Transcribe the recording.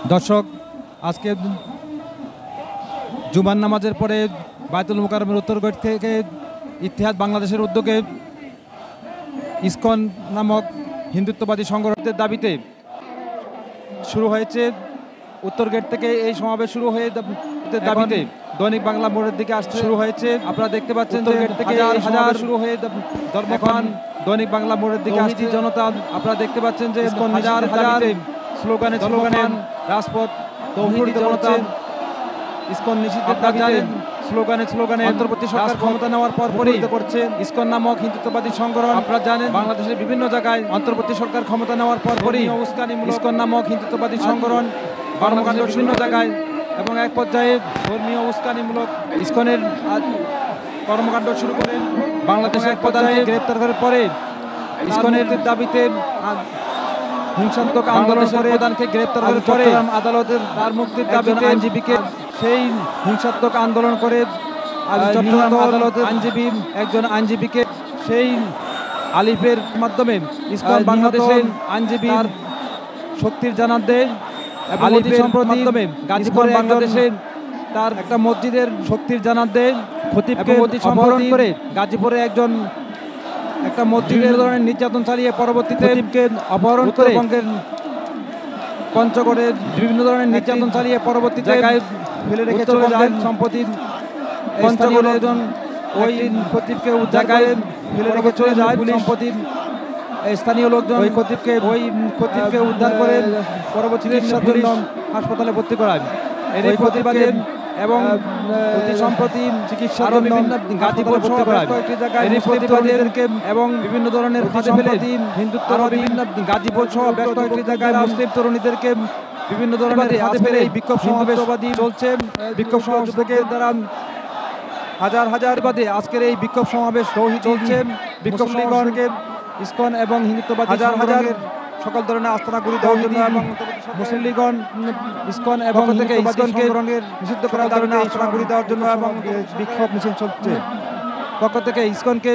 দর্শক, আজকে জুমার নামাজের পরে বায়তুল মোকাররমের উত্তর গেট থেকে ইত্তেহাদ বাংলাদেশের উদ্যোগে ইসকন নামক হিন্দুত্ববাদী সংগঠনের দাবিতে শুরু হয়েছে। উত্তর গেট থেকে এই সমাবেশ শুরু হয়ে দাবিতে দৈনিক বাংলা মোড়ের দিকে আসতে শুরু হয়েছে। আপনারা দেখতে পাচ্ছেন যে গেট থেকে হাজার শুরু হয়ে ধর্মপ্রাণ দৈনিক বাংলা মোড়ের দিকে আসছে জনতা। আপনারা দেখতে পাচ্ছেন যে হাজার হাজার স্লোগানে স্লোগানে রাজপথ তৌহিদি জনতা ইসকন নিষিদ্ধের দাবিতে স্লোগানে স্লোগানে অন্তর্বর্তী সরকার ক্ষমতা নেওয়ার পর পরিহিত করছে ইসকন নামক হিন্দুত্ববাদী সংগঠন। আপনারা জানেন বাংলাদেশের বিভিন্ন জায়গায় অন্তর্বর্তী সরকার ক্ষমতা নেওয়ার পর পরই ইসকন নামক হিন্দুত্ববাদী সংগঠন কর্মকাণ্ড বিভিন্ন জায়গায় এবং এক পর্যায়ে ধর্মীয় উস্কানিমূলক ইসকনের কর্মকাণ্ড শুরু করেন। বাংলাদেশের এক পর্যায়ে গ্রেপ্তার করার পরে ইসকনের দাবিতে হিংসাত্মক আন্দোলন করে প্রধানকে গ্রেপ্তার করার পরে আদালতের তার মুক্তির দাবিতে আইনজীবীকে সেই হিংসাত্মক আন্দোলন করে চট্টগ্রাম আদালতের আইনজীবী একজন আইনজীবীকে সেই আলিফের মাধ্যমে ইসকন বাংলাদেশের আইনজীবী শক্তির জানান দেয়। আলিফের মাধ্যমে গাজীপুর বাংলাদেশের তার একটা মসজিদের শক্তির জানান দেয়। খতিবকে সম্বোধন করে গাজীপুরে একজন একটা মসজিদের ধরনের নির্যাতন চালিয়ে পরবর্তীতে অপহরণ করে বঙ্গের পঞ্চগড়ে বিভিন্ন ধরনের নির্যাতন চালিয়ে পরবর্তী জায়গায় ফেলে রেখে চলে যায়। সম্প্রতি পঞ্চগড়ে একজন ওই খতিবকে জায়গায় ফেলে রেখে চলে যায়। সম্প্রতি স্থানীয় লোকজন ওই খতিবকে উদ্ধার করে পরবর্তীতে হাসপাতালে ভর্তি করায়। এই প্রতিবাদে এবং সম্প্রতি চিকিৎসার জন্য গাজীপুর ভর্তি করায় কয়েকটি জায়গায় প্রতিবাদীদেরকে এবং বিভিন্ন ধরনের ফাঁদে ফেলে হিন্দুত্ব বিভিন্ন গাজীপুর সহ বেশ কয়েকটি জায়গায় মুসলিম তরুণীদেরকে বিভিন্ন ধরনের ফাঁদে ফেলে বিক্ষোভ সমাবেশবাদী চলছে। বিক্ষোভ সমাবেশ থেকে দ্বারা হাজার হাজার বাদে আজকের এই বিক্ষোভ সমাবেশ চলছে। বিক্ষোভ সমাবেশকে ইসকন এবং হিন্দুত্ববাদী হাজার হাজার সকল ধরনের আস্তানা গুলি দেওয়ার জন্য এবং মুসলিম লীগন ইসকন এবং থেকে ইসকনকে নিষিদ্ধ করার ধরনের আস্তানা গুলি দেওয়ার জন্য এবং বিক্ষোভ মিছিল চলছে। পক্ষ থেকে ইসকনকে